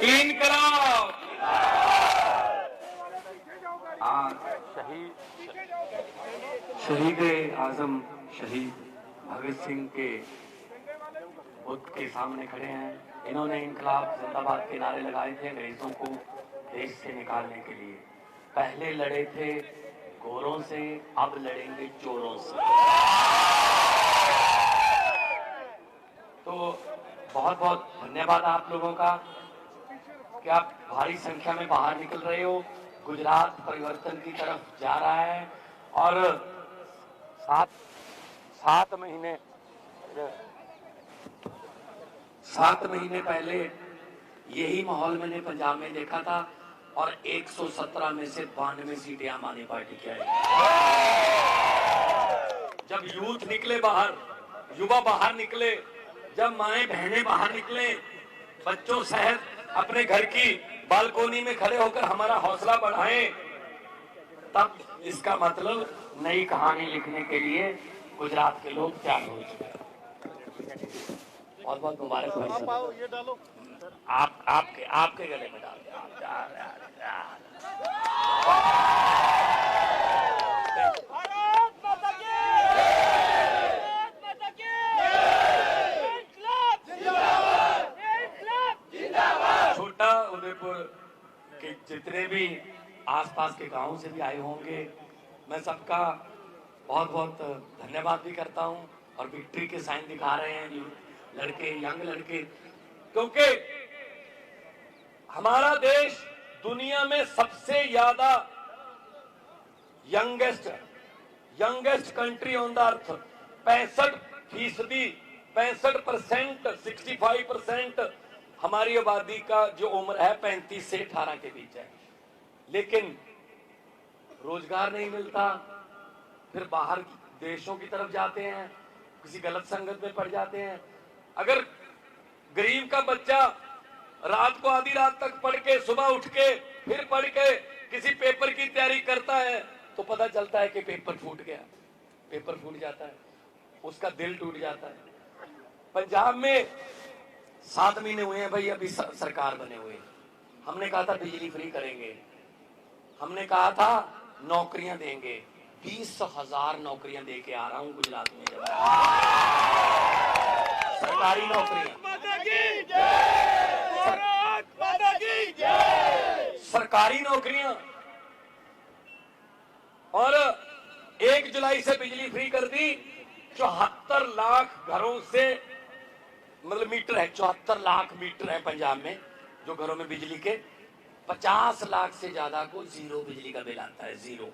इनकलाब। शहीद आजम शहीद भगत सिंह के बुद्ध के सामने खड़े हैं। इन्होंने इनकलाब जिंदाबाद के नारे लगाए थे अंग्रेजों को देश से निकालने के लिए। पहले लड़े थे गोरों से, अब लड़ेंगे चोरों से। तो बहुत बहुत धन्यवाद आप लोगों का कि आप भारी संख्या में बाहर निकल रहे हो। गुजरात परिवर्तन की तरफ जा रहा है और सात महीने पहले यही माहौल मैंने पंजाब में देखा था और 117 में से 92 सीटें आम आदमी पार्टी की आई। जब यूथ निकले बाहर, युवा बाहर निकले, जब माएं बहनें बाहर निकले, बच्चों सहित अपने घर की बालकोनी में खड़े होकर हमारा हौसला बढ़ाएं, तब इसका मतलब नई कहानी लिखने के लिए गुजरात के लोग तैयार हो चुके हैं। बहुत बहुत मुबारक भाई साहब। ये डालो आपके गले में डाल छोटा उदयपुर के जितने भी आसपास के गांवों से भी आए होंगे, मैं सबका बहुत बहुत धन्यवाद भी करता हूं। और विक्ट्री के साइन दिखा रहे हैं लड़के, यंग लड़के, क्योंकि हमारा देश दुनिया में सबसे ज्यादा youngest country on the earth. 65% 65% हमारी आबादी का जो उम्र है 35 से 18 के बीच है, लेकिन रोजगार नहीं मिलता, फिर बाहर देशों की तरफ जाते हैं, किसी गलत संगत में पड़ जाते हैं। अगर गरीब का बच्चा रात को आधी रात तक पढ़ के, सुबह उठ के फिर पढ़ के किसी पेपर की तैयारी करता है, तो पता चलता है कि पेपर फूट गया, पेपर फूट जाता है, उसका दिल टूट जाता है। पंजाब में 7 महीने हुए हैं भाई, अभी सरकार बने हुए। हमने कहा था बिजली फ्री करेंगे, हमने कहा था नौकरियां देंगे। 20,000 नौकरियां दे के आ रहा हूं गुजरात में। सरकारी नौकरियां, सरकारी नौकरियां। और 1 जुलाई से बिजली फ्री कर दी। 74 लाख घरों से, मतलब मीटर है, 74 लाख मीटर है पंजाब में जो घरों में बिजली के। 50 लाख से ज्यादा को जीरो बिजली का बिल आता है, जीरो।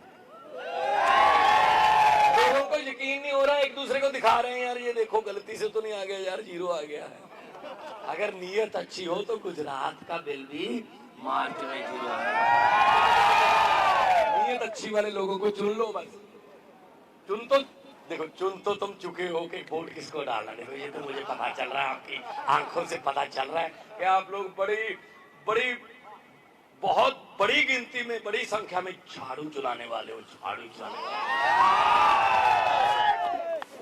लोगों को यकीन नहीं हो रहा, एक दूसरे को दिखा रहे हैं, यार ये देखो गलती से तो नहीं आ गया यार, जीरो आ गया है। अगर नीयत अच्छी हो तो गुजरात का बिल भी मार्च में जीरो आएगा। नीयत अच्छी वाले लोगों को चुन लो बस। चुन तो तुम चुके हो कि वोट किसको डालना। देखो ये तो मुझे पता चल रहा है, आपकी आंखों से पता चल रहा है कि आप लोग बहुत बड़ी गिनती में, बड़ी संख्या में झाड़ू चलाने वाले हो, झाड़ू चलाने वाले।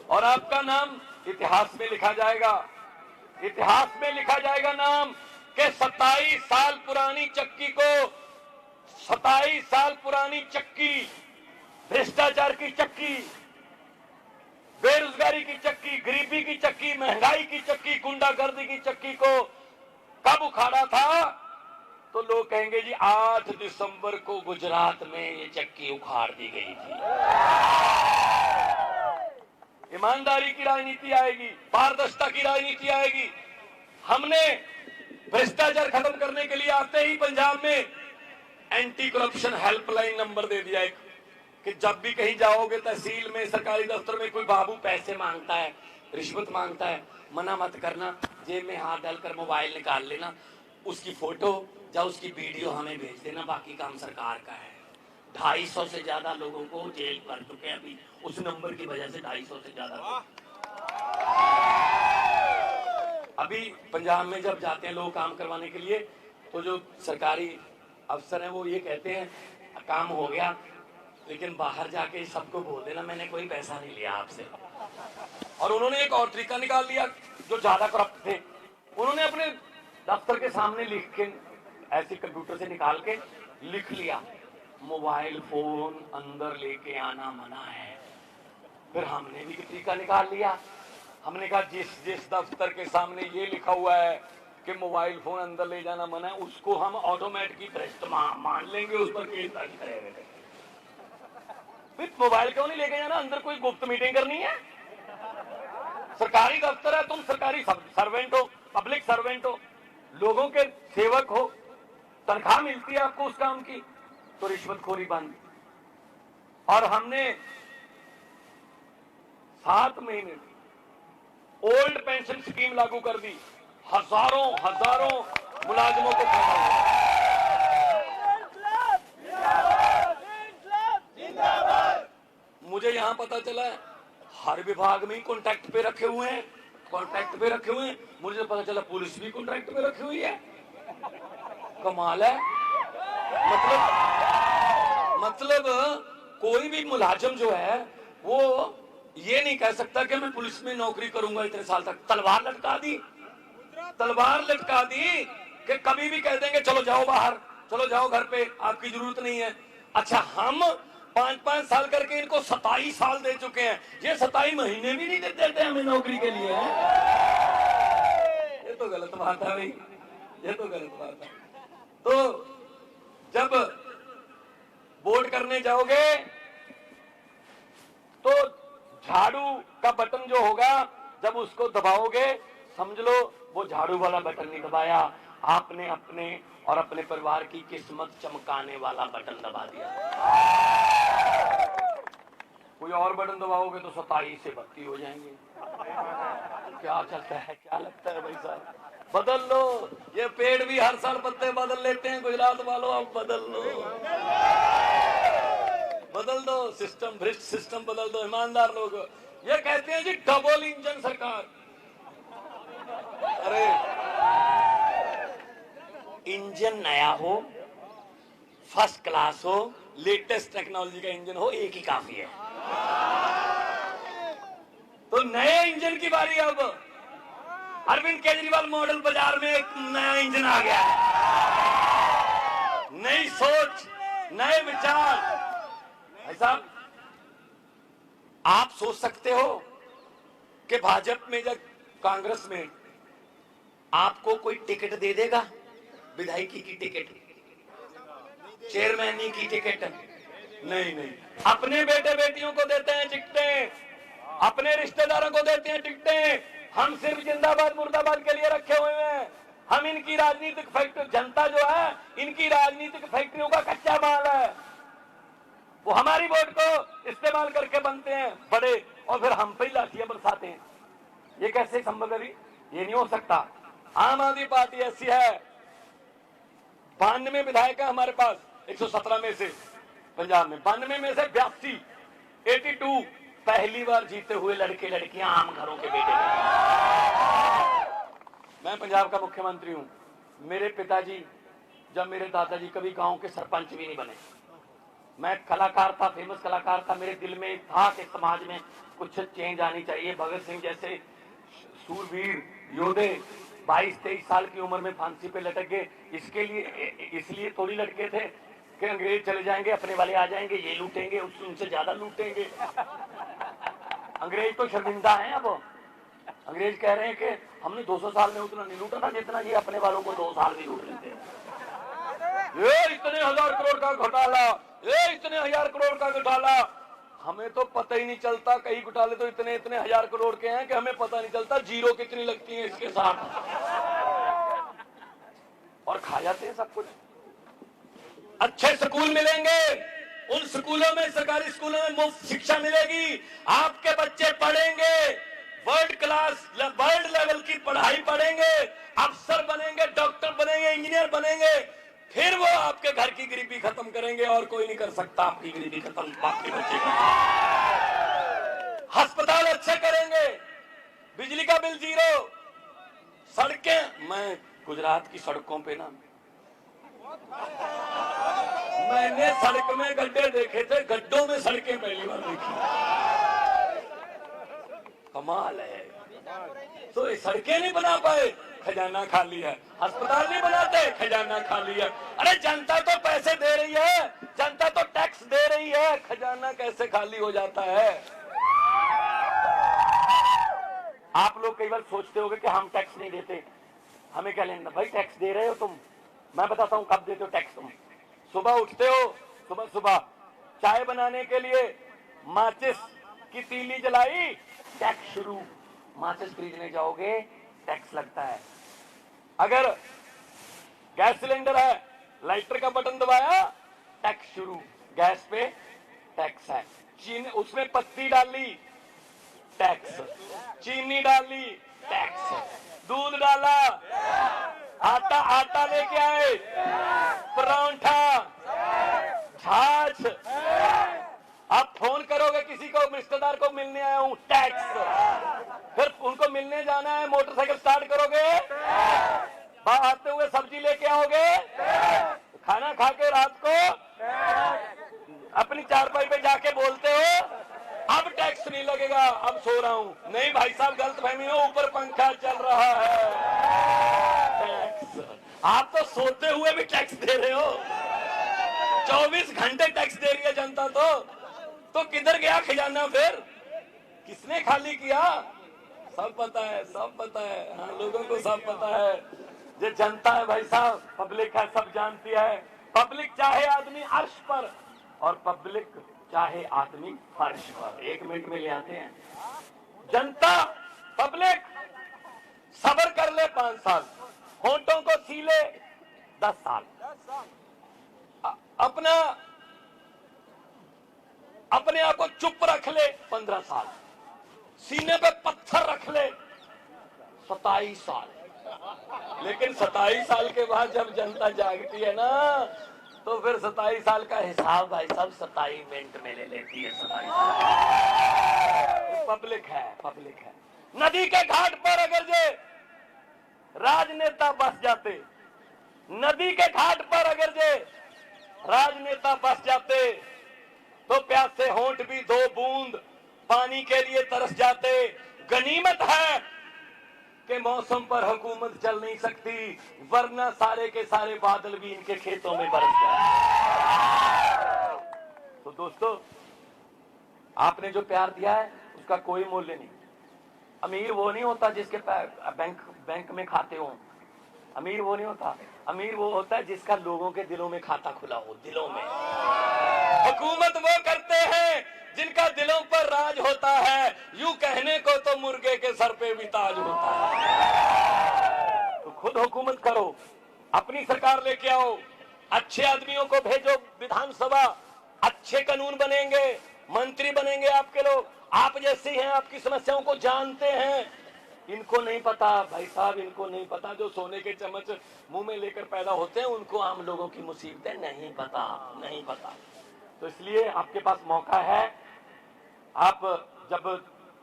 और आपका नाम इतिहास में लिखा जाएगा, इतिहास में लिखा जाएगा नाम कि 27 साल पुरानी चक्की को, 27 साल पुरानी चक्की, भ्रष्टाचार की चक्की, बेरोजगारी की चक्की, गरीबी की चक्की, महंगाई की चक्की, गुंडागर्दी की चक्की को कब उखाड़ा था? तो लोग कहेंगे जी 8 दिसंबर को गुजरात में ये चक्की उखाड़ दी गई थी। ईमानदारी की राजनीति आएगी, पारदर्शिता की राजनीति आएगी। हमने भ्रष्टाचार खत्म करने के लिए आते ही पंजाब में एंटी करप्शन हेल्पलाइन नंबर दे दिया एक, कि जब भी कहीं जाओगे तहसील में, सरकारी दफ्तर में, कोई बाबू पैसे मांगता है, रिश्वत मांगता है, मना मत करना, जेब में हाथ डालकर मोबाइल निकाल लेना, उसकी फोटो या उसकी वीडियो हमें भेज देना, बाकी काम सरकार का है। 250 से ज्यादा लोगों को जेल कर चुके हैं अभी उस नंबर की वजह से, 250 से ज्यादा। अभी पंजाब में जब जाते हैं लोग काम करवाने के लिए, तो जो सरकारी अफसर हैं वो ये कहते हैं काम हो गया, लेकिन बाहर जाके सबको बोल देना मैंने कोई पैसा नहीं लिया आपसे। और उन्होंने एक और तरीका निकाल लिया, जो ज्यादा करप्ट थे, उन्होंने अपने दफ्तर के सामने लिख के ऐसे कंप्यूटर से निकाल के लिख लिया, मोबाइल फोन अंदर लेके आना मना है। फिर हमने भी तरीका निकाल लिया, हमने कहा जिस जिस दफ्तर के सामने ये लिखा हुआ है कि मोबाइल फोन अंदर ले जाना मना है, उसको हम ऑटोमेटिक भ्रष्ट मान लेंगे, उस पर केस दर्ज करेंगे। फिर मोबाइल क्यों नहीं लेके जाना, अंदर कोई गुप्त मीटिंग करनी है? सरकारी दफ्तर है, तुम सरकारी सर्वेंट हो, पब्लिक सर्वेंट हो, लोगों के सेवक हो, तनख्वाह मिलती है आपको उस काम की, तो रिश्वतखोरी बंद। और हमने 7 महीने ओल्ड पेंशन स्कीम लागू कर दी, हजारों मुलाजिमों को फायदा हुआ। मुझे यहां पता चला हर विभाग में कॉन्ट्रैक्ट पे रखे हुए हैं, मुझे पता चला पुलिस भी कॉन्ट्रैक्ट पे रखी हुई है। कमाल है। मतलब कोई भी मुलाजिम जो है वो ये नहीं कह सकता कि मैं पुलिस में नौकरी करूंगा इतने साल तक। तलवार लटका दी कि कभी भी कह देंगे चलो जाओ बाहर, चलो जाओ घर पे, आपकी जरूरत नहीं है। अच्छा, हम 5-5 साल करके इनको 27 साल दे चुके हैं, ये 27 महीने भी नहीं देते हमें नौकरी के लिए। ये तो गलत बात है भाई, ये तो गलत बात है। तो जब वोट करने जाओगे तो झाड़ू का बटन जो होगा, जब उसको दबाओगे समझ लो वो झाड़ू वाला बटन नहीं दबाया, आपने अपने और अपने परिवार की किस्मत चमकाने वाला बटन दबा दिया। कोई और बटन दबाओगे तो 27 से 32 हो जाएंगे। क्या चलता है, क्या लगता है भाई साहब? बदल लो, ये पेड़ भी हर साल पत्ते बदल लेते हैं गुजरात वालों, अब बदल दो सिस्टम, भ्रष्ट सिस्टम बदल दो, ईमानदार लोग। ये कहते हैं जी डबल इंजन सरकार। अरे इंजन नया हो, फर्स्ट क्लास हो, लेटेस्ट टेक्नोलॉजी का इंजन हो, एक ही काफी है। तो नए इंजन की बारी। अब अरविंद केजरीवाल मॉडल बाजार में एक नया इंजन आ गया है, नई सोच, नए विचार। भाई साहब, आप सोच सकते हो कि भाजपा में, जब कांग्रेस में आपको कोई टिकट दे देगा, विधायकी की टिकट, चेयरमैनी की टिकट? नहीं, अपने बेटे बेटियों को देते हैं टिकटें, अपने रिश्तेदारों को देते हैं टिकटें। हम सिर्फ जिंदाबाद मुर्दाबाद के लिए रखे हुए हैं। हम इनकी राजनीतिक फैक्ट्री, जनता जो है इनकी राजनीतिक फैक्ट्रियों का कच्चा माल है। वो हमारी वोट को इस्तेमाल करके बनते हैं बड़े, और फिर हम पे ही लाठियां बरसाते हैं। ये कैसे संभव है? ये नहीं हो सकता। आम आदमी पार्टी ऐसी है, 92 विधायक है हमारे पास, 117 में से पंजाब में, 92 में से 82 पहली बार जीते हुए लड़के लड़कियां, आम घरों के बेटे। मैं पंजाब का मुख्यमंत्री हूं। मेरे पिताजी, जब मेरे दादाजी कभी गांव के सरपंच भी नहीं बने। मैं कलाकार था, फेमस कलाकार था। मेरे दिल में था कि समाज में कुछ चेंज आनी चाहिए। भगत सिंह जैसे सूरवीर योद्धे 22-23 साल की उम्र में फांसी पे लटक गए। इसलिए थोड़ी लटके थे कि अंग्रेज चले जाएंगे, अपने वाले आ जाएंगे, ये लूटेंगे, उनसे ज्यादा लूटेंगे। अंग्रेज तो शर्मिंदा हैं। अब अंग्रेज कह रहे हैं कि हमने 200 साल में उतना नहीं लूटा था जितना ये अपने वालों को 2 साल में लूट लेते हैं। ये इतने 1000 करोड़ का घोटाला, ये इतने 1000 करोड़ का घोटाला, हमें तो पता ही नहीं चलता। कई घोटाले तो इतने 1000 करोड़ के हैं कि हमें पता नहीं चलता जीरो कितनी लगती है इसके साथ, और खा जाते हैं सब कुछ। अच्छे स्कूल मिलेंगे, उन स्कूलों में, सरकारी स्कूलों में मुफ्त शिक्षा मिलेगी, आपके बच्चे पढ़ेंगे, वर्ल्ड क्लास, वर्ल्ड लेवल की पढ़ाई पढ़ेंगे, अफसर बनेंगे, डॉक्टर बनेंगे, इंजीनियर बनेंगे। फिर वो आपके घर की गरीबी खत्म करेंगे, और कोई नहीं कर सकता आपकी गरीबी खत्म। आपके बच्चे अस्पताल अच्छे करेंगे, बिजली का बिल 0, सड़कें। मैं गुजरात की सड़कों पे ना, मैंने सड़क में गड्ढे देखे थे, गड्ढों में सड़कें पहली बार देखी। कमाल है। तो ये सड़कें नहीं बना पाए, खजाना खाली है। अस्पताल नहीं बनाते, खजाना खाली है। अरे जनता तो पैसे दे रही है, जनता तो टैक्स दे रही है, खजाना कैसे खाली हो जाता है? आप लोग कई बार सोचते होंगे कि हम टैक्स नहीं देते, हमें क्या लेना। भाई टैक्स दे रहे हो तुम, मैं बताता हूं कब देते हो टैक्स। तुम सुबह उठते हो, सुबह सुबह चाय बनाने के लिए माचिस की तीली जलाई, टैक्स शुरू। माचिस खरीदने जाओगे, टैक्स लगता है। अगर गैस सिलेंडर है, लाइटर का बटन दबाया, टैक्स शुरू, गैस पे टैक्स है। चीनी उसमें पत्ती डाली, टैक्स। चीनी डाली, टैक्स। दूध डाला, आटा लेके आए, परांठा, छाछ। आप फोन करोगे किसी को, रिश्तेदार को मिलने आया हूं, टैक्स। फिर उनको मिलने जाना है, मोटरसाइकिल स्टार्ट करोगे, आते हुए सब्जी लेके आओगे, खाना खा के रात को अपनी चारपाई पे जाके बोलते हो अब टैक्स नहीं लगेगा, अब सो रहा हूं। नहीं भाई साहब, गलतफहमी हो, ऊपर पंखा चल रहा है, टैक्स। आप तो सोते हुए भी टैक्स दे रहे हो, 24 घंटे टैक्स दे रही है जनता। तो किधर गया खजाना फिर? किसने खाली किया? सब पता है, सब पता है। हाँ, लोगों को सब पता है। जो जनता है भाई साहब, पब्लिक है, सब जानती है। पब्लिक चाहे आदमी अर्श पर और पब्लिक चाहे आदमी फर्श पर। 1 मिनट में ले आते हैं। जनता, पब्लिक सब्र कर ले 5 साल, होंठों को सीले 10 साल, अपने आप को चुप रख ले 15 साल, सीने पे पत्थर रख ले 27 साल। लेकिन 27 साल के बाद जब जनता जागती है ना, तो फिर 27 साल का हिसाब भाई साहब 27 मिनट में ले लेती है। 27 साल पब्लिक है, पब्लिक है। नदी के घाट पर अगर जे राजनेता बस जाते, नदी के घाट पर अगर जे राजनेता बस जाते, तो प्यासे होंठ भी 2 बूंद पानी के लिए तरस जाते। गनीमत है कि मौसम पर हुकूमत चल नहीं सकती, वरना सारे के सारे बादल भी इनके खेतों में बरस जाए। तो दोस्तों, आपने जो प्यार दिया है उसका कोई मूल्य नहीं। अमीर वो नहीं होता जिसके बैंक में खाते हो, अमीर वो नहीं होता। अमीर वो होता है जिसका लोगों के दिलों में खाता खुला हो, दिलों में। हुकूमत वो करते हैं जिनका दिलों पर राज होता है। यूं कहने को तो मुर्गे के सर पे भी ताज होता है। तो खुद हुकूमत करो, अपनी सरकार लेके आओ, अच्छे आदमियों को भेजो विधानसभा, अच्छे कानून बनेंगे, मंत्री बनेंगे आपके लोग, आप जैसे हैं, आपकी समस्याओं को जानते हैं। इनको नहीं पता भाई साहब, इनको नहीं पता। जो सोने के चम्मच मुंह में लेकर पैदा होते हैं, उनको आम लोगों की मुसीबतें नहीं पता, नहीं पता। तो इसलिए आपके पास मौका है। आप जब,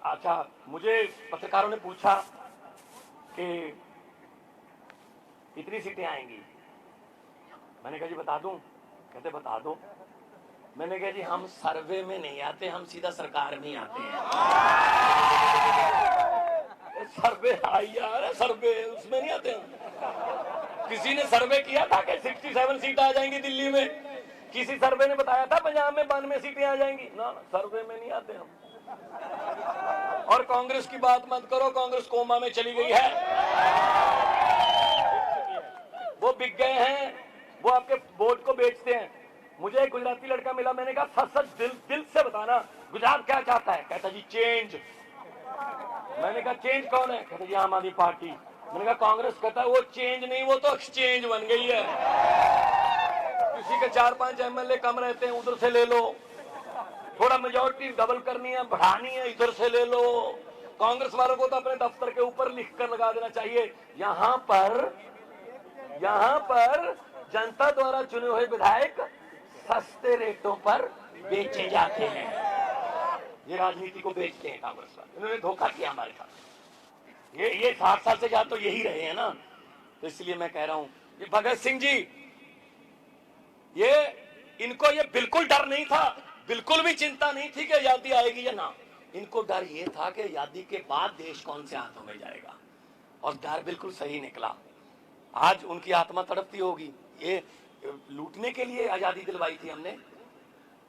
अच्छा, मुझे पत्रकारों ने पूछा कि कितनी सीटें आएंगी, मैंने कहा जी बता दूं। कहते बता दो। मैंने कहा जी हम सर्वे में नहीं आते, हम सीधा सरकार में आते हैं। सर्वे आई यार, सर्वे उसमें नहीं आते हम। किसी ने सर्वे किया था कि 67 सीट आ जाएंगी दिल्ली में? किसी सर्वे ने बताया था पंजाब में 92 सीटें आ जाएंगी? ना, सर्वे में नहीं आते हम। और कांग्रेस की बात मत करो, कांग्रेस कोमा में चली गई है, वो बिक गए हैं, वो आपके वोट को बेचते हैं। मुझे एक गुजराती लड़का मिला, मैंने कहा सच सच दिल से बताना, गुजरात क्या चाहता है? कहता जी चेंज। मैंने कहा चेंज कौन है? कहता जी आम आदमी पार्टी। मैंने कहा कांग्रेस? कहता है वो चेंज नहीं, वो तो एक्सचेंज बन गई है। किसी के 4-5 एमएलए कम रहते हैं, उधर से ले लो। थोड़ा मेजोरिटी डबल करनी है, बढ़ानी है, इधर से ले लो। कांग्रेस वालों को तो अपने दफ्तर के ऊपर लिख कर लगा देना चाहिए, यहाँ पर जनता द्वारा चुने हुए विधायक सस्ते रेटों पर बेचे जाते हैं। ये राजनीति को बेचते हैं कांग्रेस वाले। इन्होंने धोखा किया हमारे साथ। ये 60 साल से ज्यादा तो यही रहे हैं ना। तो इसलिए मैं कह रहा हूं, ये भगत सिंह जी, इनको ये बिल्कुल डर नहीं था, बिल्कुल भी चिंता नहीं थी कि आजादी आएगी या ना। इनको डर ये था कि आजादी के बाद देश कौन से हाथों में जाएगा। और डर बिल्कुल सही निकला। आज उनकी आत्मा तड़पती होगी। ये लूटने के लिए आजादी दिलवाई थी हमने।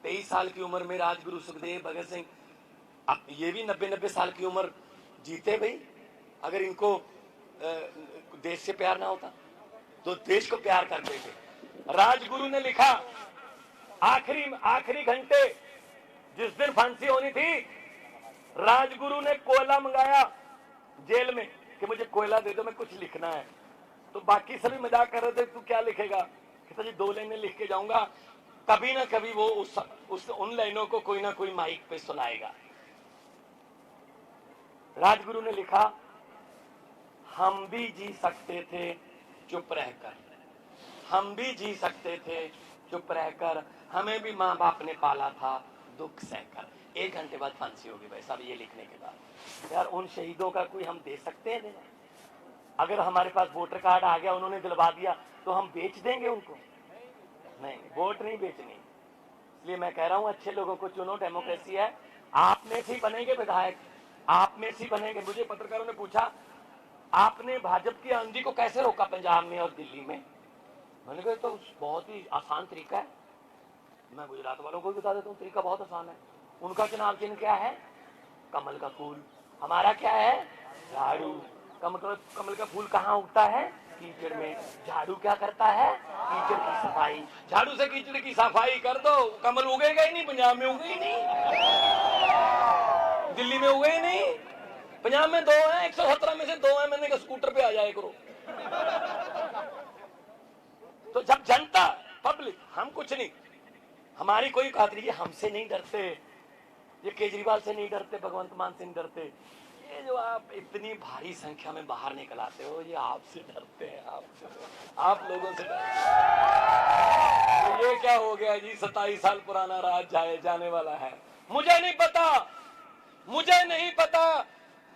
23 साल की उम्र में राजगुरु सुखदेव, भगत सिंह, अब ये भी 90-90 साल की उम्र जीते भाई। अगर इनको देश से प्यार ना होता तो देश को प्यार करते थे। राजगुरु ने लिखा, आखिरी घंटे जिस दिन फांसी होनी थी, राजगुरु ने कोयला मंगाया जेल में कि मुझे कोयला दे दो, मैं कुछ लिखना है। तो बाकी सभी मजाक कर रहे थे, तू क्या लिखेगा? कहता जी 2 लाइनें लिख के जाऊंगा, कभी ना कभी वो उन लाइनों को कोई ना कोई माइक पे सुनाएगा। राजगुरु ने लिखा, हम भी जी सकते थे चुप रहकर, हम भी जी सकते थे चुप रहकर, हमें भी माँ बाप ने पाला था दुख सहकर। 1 घंटे बाद फांसी होगी भाई साहब ये लिखने के बाद। यार उन शहीदों का कोई हम दे सकते हैं देना? अगर हमारे पास वोटर कार्ड आ गया, उन्होंने दिलवा दिया, तो हम बेच देंगे उनको? नहीं, वोट नहीं बेचनी। इसलिए मैं कह रहा हूं अच्छे लोगों को चुनो, डेमोक्रेसी है। आप में से बनेंगे विधायक, आप में से बनेंगे। मुझे पत्रकारों ने पूछा, आपने भाजपा की आंधी को कैसे रोका पंजाब में और दिल्ली में? मैंने कहा तो बहुत ही आसान तरीका है। मैं गुजरात वालों को भी बता देता हूँ, तरीका बहुत आसान है। उनका चुनाव चिन्ह क्या है? कमल का फूल। हमारा क्या है? झाड़ू। कमल का फूल कहाँ उगता है? कीचड़ में। झाड़ू क्या करता है? कीचड़ की सफाई। झाड़ू से कीचड़ की सफाई कर दो, कमल उगेगा ही नहीं। पंजाब में उगे ही नहीं, दिल्ली में उगे ही नहीं। पंजाब में 2 हैं, 117 में से 2 हैं। मैंने कहा स्कूटर पे आ जाए करो। तो जब जनता, पब्लिक, हम कुछ नहीं, हमारी कोई खातिर नहीं, हमसे नहीं डरते, ये केजरीवाल से नहीं डरते, भगवंत मान से नहीं डरते। ये जो आप इतनी भारी संख्या में बाहर निकल आते हो, ये आपसे डरते हैं, आप लोगों से डरते हैं। तो ये क्या हो गया जी? 27 साल पुराना राज जाने वाला है। मुझे नहीं पता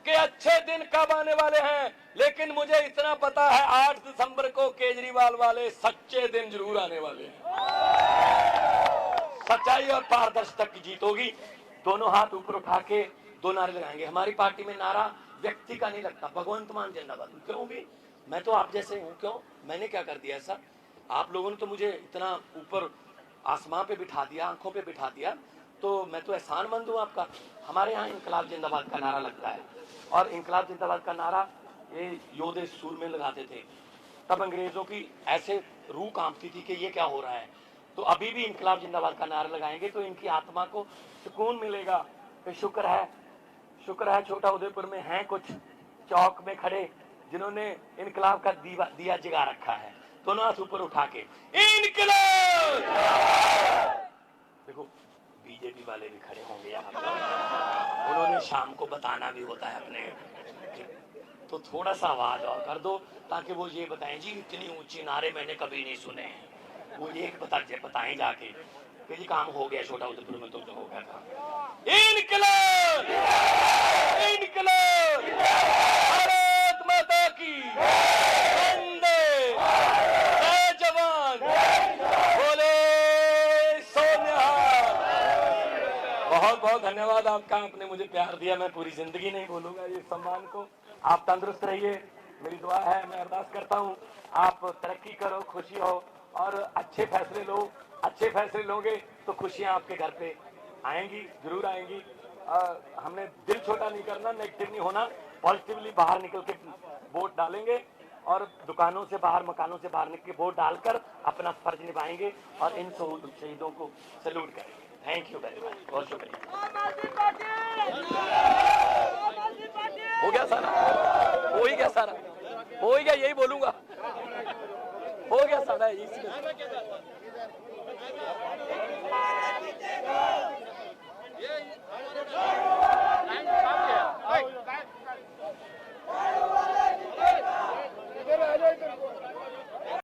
कि अच्छे दिन कब आने वाले हैं, लेकिन मुझे इतना पता है 8 दिसंबर को केजरीवाल वाले सच्चे दिन जरूर आने वाले हैं। सच्चाई और पारदर्शिता की जीत होगी। दोनों हाथ ऊपर उठा के 2 नारे लगाएंगे। हमारी पार्टी में नारा व्यक्ति का नहीं लगता, भगवंत मान जिंदाबाद। क्यों भी? मैं तो आप जैसे हूँ। क्यों? मैंने क्या कर दिया ऐसा? आप लोगों ने तो मुझे इतना ऊपर आसमां पे बिठा दिया, आंखों पे बिठा दिया, तो मैं तो एहसानमंद हूँ आपका। हमारे यहाँ इंकलाब जिंदाबाद का नारा लगता है, और इंकलाब जिंदाबाद का नारा ये योधे सूर में लगाते थे। तब अंग्रेजों की ऐसे रूह कांपती थी कि ये क्या हो रहा है। तो अभी भी इंकलाब जिंदाबाद का नारा लगाएंगे तो इनकी आत्मा को सुकून मिलेगा। तो शुक्र है छोटा उदयपुर में हैं कुछ चौक में खड़े जिन्होंने इंकलाब का दिया जगा रखा है। दोनों हाथ ऊपर उठा के इंकलाब। देखो बीजेपी वाले भी खड़े होंगे यहाँ पर, उन्होंने शाम को बताना भी होता है अपने, तो थोड़ा सा आवाज और कर दो ताकि वो ये बताएं जी इतनी ऊंची नारे मैंने कभी नहीं सुने हैं। वो ये बताएं जाके कि जी काम हो गया छोटा उदयपुर में, तो हो गया था। इंकलाब, इंकलाब, भारत माता की वंदे, जय जवान, बोले सोनिहाल। बहुत बहुत धन्यवाद आपका, आपने मुझे प्यार दिया। मैं पूरी जिंदगी नहीं भूलूंगा ये सम्मान को। आप तंदुरुस्त रहिए, मेरी दुआ है, मैं अरदास करता हूँ आप तरक्की करो, खुशी हो और अच्छे फैसले लो। अच्छे फैसले लोगे तो खुशियां आपके घर पे आएंगी, जरूर आएंगी। हमने दिल छोटा नहीं करना, नेगेटिव नहीं होना, पॉजिटिवली बाहर निकल के वोट डालेंगे और दुकानों से बाहर, मकानों से बाहर निकल के वोट डालकर अपना फर्ज निभाएंगे और इन शहीदों को सैल्यूट करेंगे। थैंक यू वेरी मच, बहुत शुक्रिया। हो गया सारा, हो ही गया सारा, हो ही गया, यही बोलूंगा, हो गया सारा।